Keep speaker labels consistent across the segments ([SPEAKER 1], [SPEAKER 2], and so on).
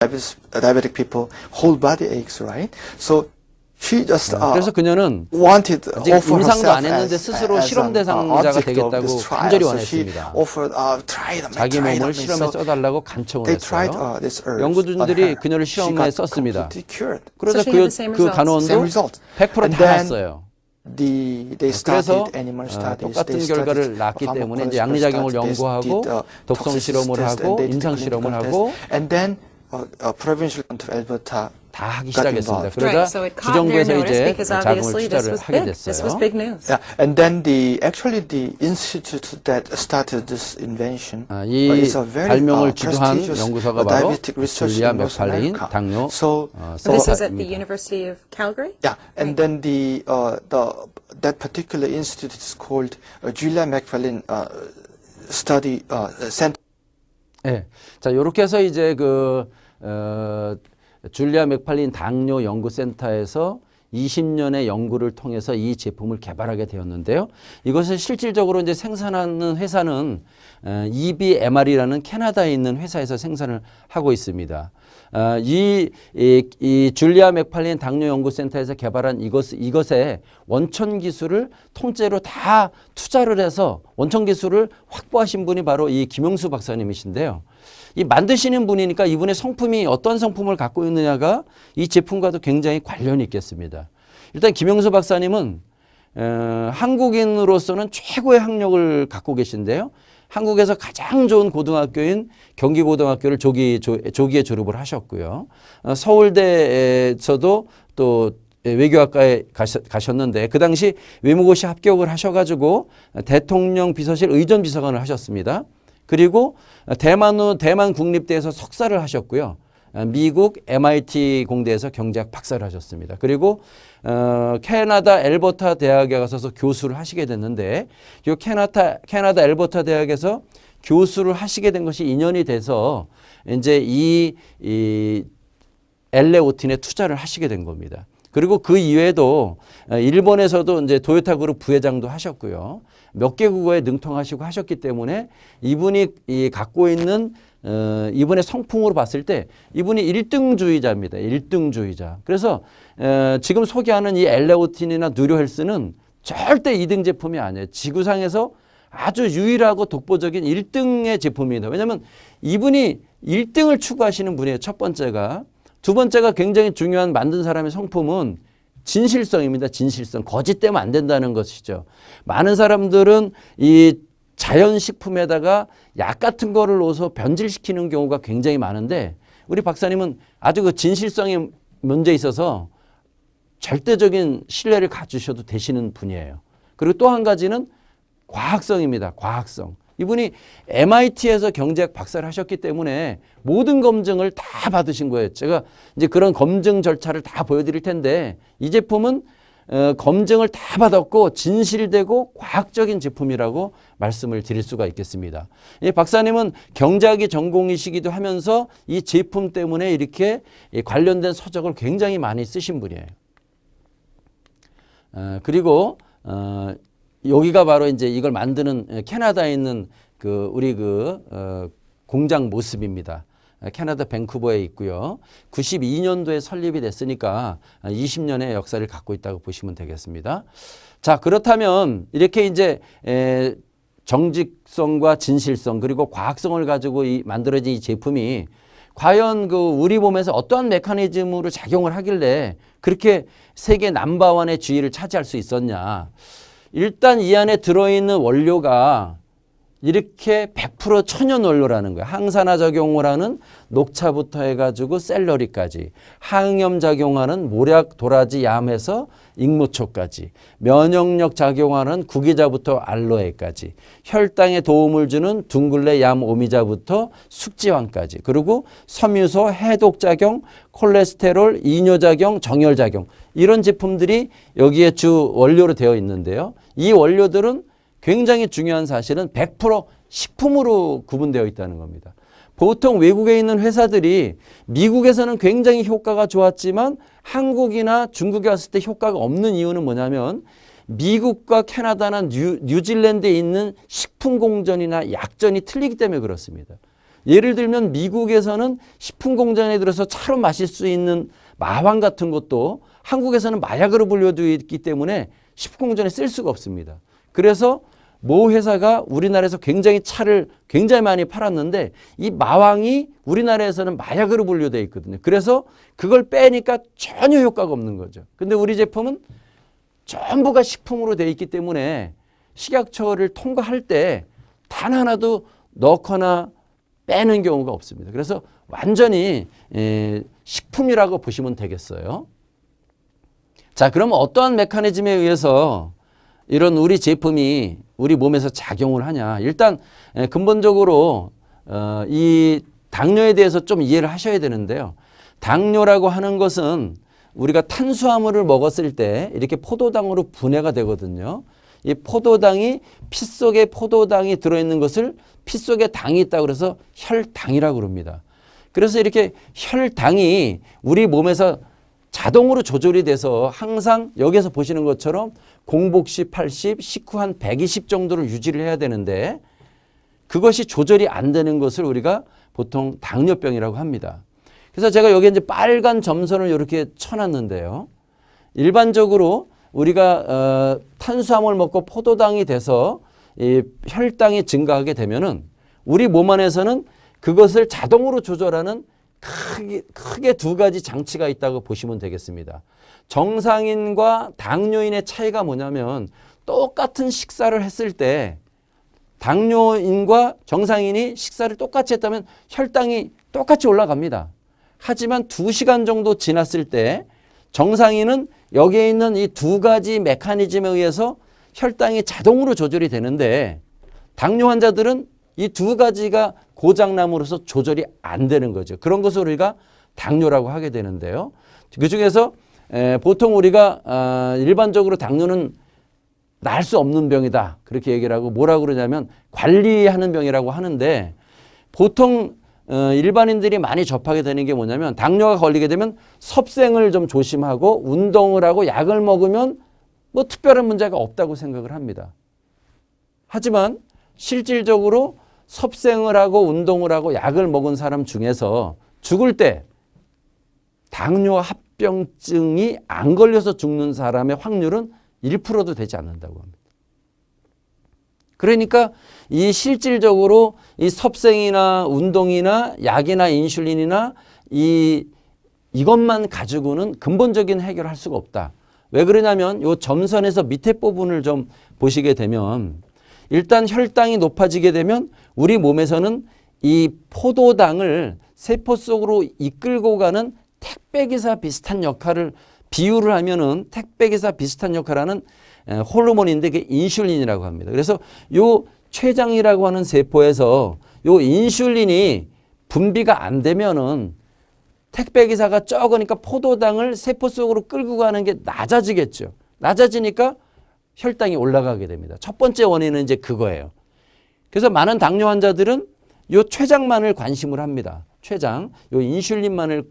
[SPEAKER 1] diabetic people whole body aches, right? So she just
[SPEAKER 2] 그래서 그녀는
[SPEAKER 1] wanted
[SPEAKER 2] 아직
[SPEAKER 1] offer
[SPEAKER 2] 임상도 안
[SPEAKER 1] herself
[SPEAKER 2] 했는데
[SPEAKER 1] as,
[SPEAKER 2] 스스로
[SPEAKER 1] as
[SPEAKER 2] 실험
[SPEAKER 1] an
[SPEAKER 2] 대상자가
[SPEAKER 1] object of
[SPEAKER 2] 되겠다고
[SPEAKER 1] this trial.
[SPEAKER 2] 간절히
[SPEAKER 1] So she
[SPEAKER 2] 원했습니다.
[SPEAKER 1] offered, try them,
[SPEAKER 2] 자기
[SPEAKER 1] try
[SPEAKER 2] 몸을
[SPEAKER 1] them.
[SPEAKER 2] 실험에
[SPEAKER 1] So
[SPEAKER 2] 써달라고 간청을
[SPEAKER 1] they tried
[SPEAKER 2] 했어요.
[SPEAKER 1] this herb on
[SPEAKER 2] 연구진들이
[SPEAKER 1] her.
[SPEAKER 2] 그녀를
[SPEAKER 1] She
[SPEAKER 2] 실험에
[SPEAKER 1] got
[SPEAKER 2] 썼습니다.
[SPEAKER 1] completely cured.
[SPEAKER 2] 그러자
[SPEAKER 3] So she had the same
[SPEAKER 2] 그
[SPEAKER 3] results.
[SPEAKER 2] 간호원도
[SPEAKER 1] Same result.
[SPEAKER 2] 100%
[SPEAKER 1] And
[SPEAKER 2] 다
[SPEAKER 1] then
[SPEAKER 2] 났어요.
[SPEAKER 1] they
[SPEAKER 2] 그래서
[SPEAKER 1] started animal studies.
[SPEAKER 2] 똑같은
[SPEAKER 1] They
[SPEAKER 2] 결과를
[SPEAKER 1] studied
[SPEAKER 2] 낳기 때문에 이제
[SPEAKER 1] pharmacological
[SPEAKER 2] 양리작용을
[SPEAKER 1] studies.
[SPEAKER 2] 연구하고
[SPEAKER 1] They did,
[SPEAKER 2] 독성
[SPEAKER 1] toxicity
[SPEAKER 2] 실험을
[SPEAKER 1] test,
[SPEAKER 2] 하고
[SPEAKER 1] and they did
[SPEAKER 2] 임상
[SPEAKER 1] clinical
[SPEAKER 2] 실험을
[SPEAKER 1] test.
[SPEAKER 2] 하고
[SPEAKER 1] And then provincial of Alberta
[SPEAKER 2] 다 하기
[SPEAKER 1] got
[SPEAKER 2] 시작했습니다.
[SPEAKER 1] involved.
[SPEAKER 2] 그러자
[SPEAKER 3] Right, so it caught their
[SPEAKER 2] 주정부에서
[SPEAKER 3] notice
[SPEAKER 2] 이제
[SPEAKER 3] because
[SPEAKER 2] 자금을
[SPEAKER 3] obviously this
[SPEAKER 2] 투자를
[SPEAKER 3] was
[SPEAKER 2] 하게
[SPEAKER 3] big. This was
[SPEAKER 2] 됐어요.
[SPEAKER 3] big news.
[SPEAKER 1] Yeah, and then the institute that started this invention
[SPEAKER 2] 이
[SPEAKER 1] is a very
[SPEAKER 2] 발명을 주도한
[SPEAKER 1] prestigious
[SPEAKER 2] 연구소가 바로
[SPEAKER 1] diabetic research
[SPEAKER 2] 줄리아
[SPEAKER 1] in North
[SPEAKER 2] 맥팔린
[SPEAKER 1] America.
[SPEAKER 2] 당뇨
[SPEAKER 1] So
[SPEAKER 3] This is at the
[SPEAKER 2] 센터입니다.
[SPEAKER 3] University of Calgary?
[SPEAKER 1] yeah, and then that particular institute is called Julia McFarlane Study Center.
[SPEAKER 2] 네. 자, 이렇게 해서 이제 줄리아 맥팔린 당뇨 연구센터에서 20년의 연구를 통해서 이 제품을 개발하게 되었는데요. 이것을 실질적으로 이제 생산하는 회사는 EBMR이라는 캐나다에 있는 회사에서 생산을 하고 있습니다. 이 줄리아 맥팔린 당뇨 연구센터에서 개발한 이것의 원천 기술을 통째로 다 투자를 해서 원천 기술을 확보하신 분이 바로 이 김용수 박사님이신데요. 이 만드시는 분이니까 이분의 성품이 어떤 성품을 갖고 있느냐가 이 제품과도 굉장히 관련이 있겠습니다. 일단 김용수 박사님은 한국인으로서는 최고의 학력을 갖고 계신데요. 한국에서 가장 좋은 고등학교인 경기고등학교를 조기에 졸업을 하셨고요. 서울대에서도 또 외교학과에 가셨는데 그 당시 외무고시 합격을 하셔가지고 대통령 비서실 의전비서관을 하셨습니다. 그리고 대만 국립대에서 석사를 하셨고요. 미국 MIT 공대에서 경제학 박사를 하셨습니다. 그리고 캐나다 엘버타 대학에 가서 교수를 하시게 됐는데 이 캐나다 엘버타 대학에서 교수를 하시게 된 것이 인연이 돼서 이제 이 엘레오틴에 투자를 하시게 된 겁니다. 그리고 그 이외에도 일본에서도 이제 도요타 그룹 부회장도 하셨고요. 몇 개 국어에 능통하시고 하셨기 때문에 이분이 갖고 있는 이분의 성품으로 봤을 때 이분이 1등주의자입니다. 1등주의자. 그래서 지금 소개하는 이 엘레오틴이나 누리헬스는 절대 2등 제품이 아니에요. 지구상에서 아주 유일하고 독보적인 1등의 제품입니다. 왜냐하면 이분이 1등을 추구하시는 분이에요. 첫 번째가. 두 번째가 굉장히 중요한 만든 사람의 성품은 진실성입니다. 진실성. 거짓되면 안 된다는 것이죠. 많은 사람들은 이 자연식품에다가 약 같은 거를 넣어서 변질시키는 경우가 굉장히 많은데 우리 박사님은 아주 그 진실성에 문제 있어서 절대적인 신뢰를 가지셔도 되시는 분이에요. 그리고 또 한 가지는 과학성입니다. 과학성. 이분이 MIT에서 경제학 박사를 하셨기 때문에 모든 검증을 다 받으신 거예요. 제가 이제 그런 검증 절차를 다 보여드릴 텐데 이 제품은 검증을 다 받았고 진실되고 과학적인 제품이라고 말씀을 드릴 수가 있겠습니다. 이 박사님은 경제학이 전공이시기도 하면서 이 제품 때문에 이렇게 관련된 서적을 굉장히 많이 쓰신 분이에요. 그리고 여기가 바로 이제 이걸 만드는 캐나다에 있는 우리 공장 모습입니다. 캐나다 밴쿠버에 있고요. 92년도에 설립이 됐으니까 20년의 역사를 갖고 있다고 보시면 되겠습니다. 자, 그렇다면 이렇게 이제 정직성과 진실성 그리고 과학성을 가지고 만들어진 이 제품이 과연 우리 몸에서 어떠한 메커니즘으로 작용을 하길래 그렇게 세계 넘버원의 지위를 차지할 수 있었냐. 일단 이 안에 들어있는 원료가 이렇게 100% 천연 원료라는 거예요. 항산화 작용을 하는 녹차부터 해가지고 샐러리까지, 항염 작용하는 모략, 도라지, 얌에서 익모초까지, 면역력 작용하는 구기자부터 알로에까지, 혈당에 도움을 주는 둥글레, 얌, 오미자부터 숙지황까지, 그리고 섬유소, 해독작용, 콜레스테롤, 이뇨작용, 정혈작용 이런 제품들이 여기에 주 원료로 되어 있는데요. 이 원료들은 굉장히 중요한 사실은 100% 식품으로 구분되어 있다는 겁니다. 보통 외국에 있는 회사들이 미국에서는 굉장히 효과가 좋았지만 한국이나 중국에 왔을 때 효과가 없는 이유는 뭐냐면 미국과 캐나다나 뉴질랜드에 있는 식품 공전이나 약전이 틀리기 때문에 그렇습니다. 예를 들면 미국에서는 식품 공장에 들어서 차로 마실 수 있는 마황 같은 것도 한국에서는 마약으로 분류되어 있기 때문에 식품 공장에 쓸 수가 없습니다. 그래서 모 회사가 우리나라에서 굉장히 차를 굉장히 많이 팔았는데 이 마왕이 우리나라에서는 마약으로 분류되어 있거든요. 그래서 그걸 빼니까 전혀 효과가 없는 거죠. 근데 우리 제품은 전부가 식품으로 되어 있기 때문에 식약처를 통과할 때 단 하나도 넣거나 빼는 경우가 없습니다. 그래서 완전히 식품이라고 보시면 되겠어요. 자, 그러면 어떠한 메커니즘에 의해서 이런 우리 제품이 우리 몸에서 작용을 하냐. 일단 근본적으로 이 당뇨에 대해서 좀 이해를 하셔야 되는데요. 당뇨라고 하는 것은 우리가 탄수화물을 먹었을 때 이렇게 포도당으로 분해가 되거든요. 이 포도당이 피 속에 포도당이 들어있는 것을 피 속에 당이 있다고 그래서 혈당이라고 그럽니다. 그래서 이렇게 혈당이 우리 몸에서 자동으로 조절이 돼서 항상 여기서 보시는 것처럼 공복시 80, 식후 한 120 정도를 유지를 해야 되는데 그것이 조절이 안 되는 것을 우리가 보통 당뇨병이라고 합니다. 그래서 제가 여기 이제 빨간 점선을 이렇게 쳐놨는데요. 일반적으로 우리가 탄수화물 먹고 포도당이 돼서 이 혈당이 증가하게 되면은 우리 몸 안에서는 그것을 자동으로 조절하는 크게 두 가지 장치가 있다고 보시면 되겠습니다. 정상인과 당뇨인의 차이가 뭐냐면 똑같은 식사를 했을 때 당뇨인과 정상인이 식사를 똑같이 했다면 혈당이 똑같이 올라갑니다. 하지만 2시간 정도 지났을 때 정상인은 여기에 있는 이 두 가지 메커니즘에 의해서 혈당이 자동으로 조절이 되는데 당뇨 환자들은 이 두 가지가 고장남으로써 조절이 안 되는 거죠. 그런 것을 우리가 당뇨라고 하게 되는데요. 그중에서 보통 우리가 일반적으로 당뇨는 날 수 없는 병이다. 그렇게 얘기를 하고 뭐라고 그러냐면 관리하는 병이라고 하는데 보통 일반인들이 많이 접하게 되는 게 뭐냐면 당뇨가 걸리게 되면 섭생을 좀 조심하고 운동을 하고 약을 먹으면 뭐 특별한 문제가 없다고 생각을 합니다. 하지만 실질적으로 섭생을 하고 운동을 하고 약을 먹은 사람 중에서 죽을 때 당뇨 합병증이 안 걸려서 죽는 사람의 확률은 1%도 되지 않는다고 합니다. 그러니까 이 실질적으로 이 섭생이나 운동이나 약이나 인슐린이나 이것만 가지고는 근본적인 해결을 할 수가 없다. 왜 그러냐면 이 점선에서 밑에 부분을 좀 보시게 되면 일단 혈당이 높아지게 되면 우리 몸에서는 이 포도당을 세포 속으로 이끌고 가는 택배기사 비슷한 역할을 비유를 하면은 택배기사 비슷한 역할을 하는 호르몬인데 그게 인슐린이라고 합니다. 그래서 요 췌장이라고 하는 세포에서 요 인슐린이 분비가 안 되면은 택배기사가 적으니까 포도당을 세포 속으로 끌고 가는 게 낮아지겠죠. 낮아지니까 혈당이 올라가게 됩니다. 첫 번째 원인은 이제 그거예요. 그래서 많은 당뇨 환자들은 요 췌장만을 관심을 합니다. 췌장, 요 인슐린만을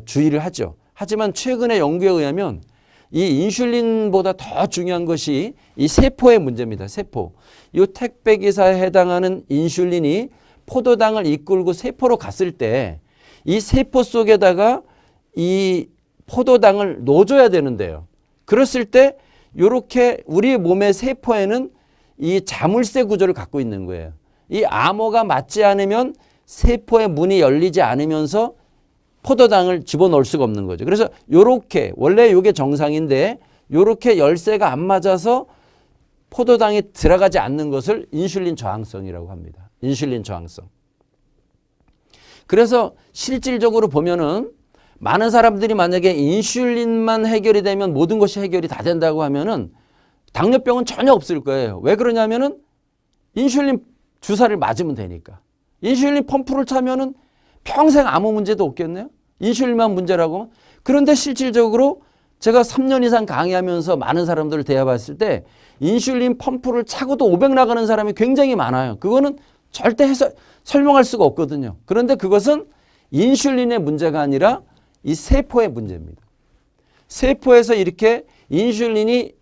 [SPEAKER 2] 주의를 하죠. 하지만 최근의 연구에 의하면 이 인슐린보다 더 중요한 것이 이 세포의 문제입니다. 세포. 이 택배기사에 해당하는 인슐린이 포도당을 이끌고 세포로 갔을 때 이 세포 속에다가 이 포도당을 넣어줘야 되는데요. 그랬을 때 이렇게 우리 몸의 세포에는 이 자물쇠 구조를 갖고 있는 거예요. 이 암호가 맞지 않으면 세포의 문이 열리지 않으면서 포도당을 집어넣을 수가 없는 거죠. 그래서 요렇게 원래 이게 정상인데 요렇게 열쇠가 안 맞아서 포도당이 들어가지 않는 것을 인슐린 저항성이라고 합니다. 인슐린 저항성. 그래서 실질적으로 보면은 많은 사람들이 만약에 인슐린만 해결이 되면 모든 것이 해결이 다 된다고 하면은 당뇨병은 전혀 없을 거예요. 왜 그러냐면은 인슐린 주사를 맞으면 되니까. 인슐린 펌프를 차면은 평생 아무 문제도 없겠네요. 인슐린만 문제라고 하면. 그런데 실질적으로 제가 3년 이상 강의하면서 많은 사람들을 대해봤을 때 인슐린 펌프를 차고도 500 나가는 사람이 굉장히 많아요. 그거는 절대 설명할 수가 없거든요. 그런데 그것은 인슐린의 문제가 아니라 이 세포의 문제입니다. 세포에서 이렇게 인슐린이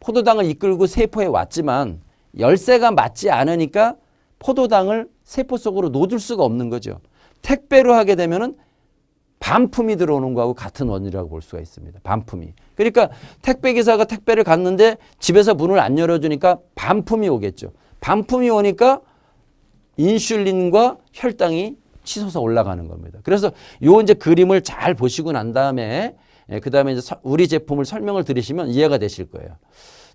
[SPEAKER 2] 포도당을 이끌고 세포에 왔지만 열쇠가 맞지 않으니까 포도당을 세포 속으로 놓을 수가 없는 거죠. 택배로 하게 되면은 반품이 들어오는 거하고 같은 원리라고 볼 수가 있습니다. 반품이. 그러니까 택배 기사가 택배를 갔는데 집에서 문을 안 열어주니까 반품이 오겠죠. 반품이 오니까 인슐린과 혈당이 치솟아 올라가는 겁니다. 그래서 요 이제 그림을 잘 보시고 난 다음에 그 다음에 이제 우리 제품을 설명을 들으시면 이해가 되실 거예요.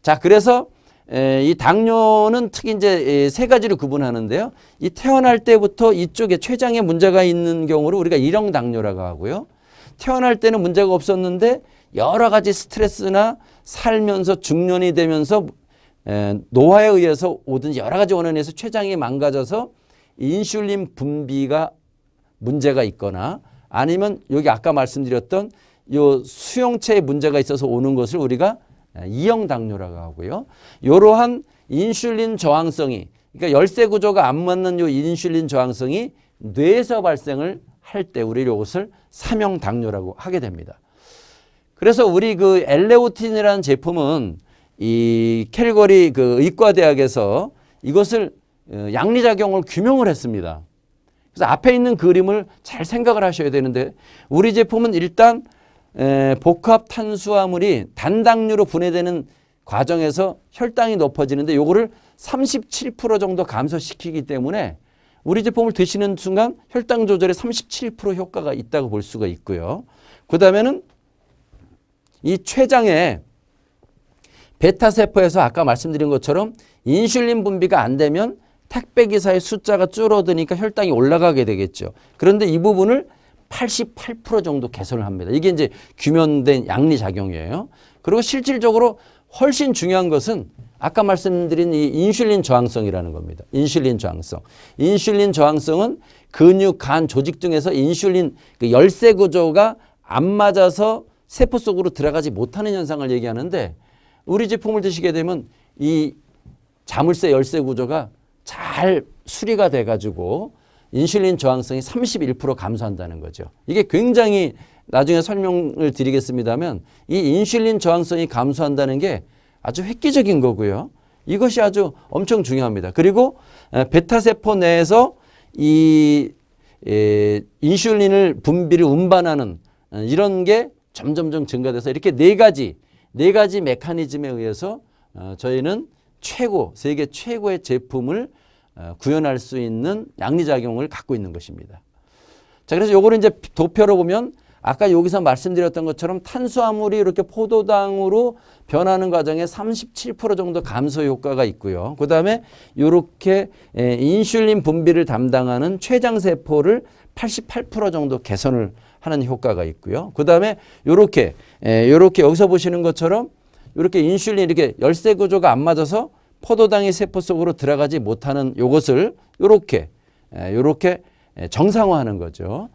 [SPEAKER 2] 자, 그래서 이 당뇨는 특히 이제 세 가지로 구분하는데요. 이 태어날 때부터 이쪽에 췌장에 문제가 있는 경우를 우리가 일형 당뇨라고 하고요. 태어날 때는 문제가 없었는데 여러 가지 스트레스나 살면서 중년이 되면서 노화에 의해서 오든 여러 가지 원인에서 췌장이 망가져서 인슐린 분비가 문제가 있거나 아니면 여기 아까 말씀드렸던 요 수용체에 문제가 있어서 오는 것을 우리가 이형 당뇨라고 하고요. 이러한 인슐린 저항성이, 그러니까 열쇠 구조가 안 맞는 요 인슐린 저항성이 뇌에서 발생을 할 때 우리 이것을 삼형 당뇨라고 하게 됩니다. 그래서 우리 그 엘레오틴이라는 제품은 이 캘거리 그 의과대학에서 이것을 양리작용을 규명을 했습니다. 그래서 앞에 있는 그림을 잘 생각을 하셔야 되는데 우리 제품은 일단 복합 탄수화물이 단당류로 분해되는 과정에서 혈당이 높아지는데 요거를 37% 정도 감소시키기 때문에 우리 제품을 드시는 순간 혈당 조절에 37% 효과가 있다고 볼 수가 있고요. 그 다음에는 이 췌장에 베타세포에서 아까 말씀드린 것처럼 인슐린 분비가 안 되면 택배기사의 숫자가 줄어드니까 혈당이 올라가게 되겠죠. 그런데 이 부분을 88% 정도 개선을 합니다. 이게 이제 규명된 양리작용이에요. 그리고 실질적으로 훨씬 중요한 것은 아까 말씀드린 이 인슐린 저항성이라는 겁니다. 인슐린 저항성. 인슐린 저항성은 근육, 간, 조직 등에서 인슐린 그 열쇠 구조가 안 맞아서 세포 속으로 들어가지 못하는 현상을 얘기하는데 우리 제품을 드시게 되면 이 자물쇠 열쇠 구조가 잘 수리가 돼가지고 인슐린 저항성이 31% 감소한다는 거죠. 이게 굉장히 나중에 설명을 드리겠습니다만 이 인슐린 저항성이 감소한다는 게 아주 획기적인 거고요. 이것이 아주 엄청 중요합니다. 그리고 베타세포 내에서 이 인슐린을 분비를 운반하는 이런 게 점점점 증가돼서 이렇게 네 가지 메커니즘에 의해서 저희는 세계 최고의 제품을 구현할 수 있는 양리작용을 갖고 있는 것입니다. 자, 그래서 요거를 이제 도표로 보면 아까 여기서 말씀드렸던 것처럼 탄수화물이 이렇게 포도당으로 변하는 과정에 37% 정도 감소 효과가 있고요. 그 다음에 이렇게 인슐린 분비를 담당하는 췌장세포를 88% 정도 개선을 하는 효과가 있고요. 그 다음에 요렇게 여기서 보시는 것처럼 이렇게 인슐린 이렇게 열쇠 구조가 안 맞아서 포도당이 세포 속으로 들어가지 못하는 요것을 요렇게 정상화하는 거죠.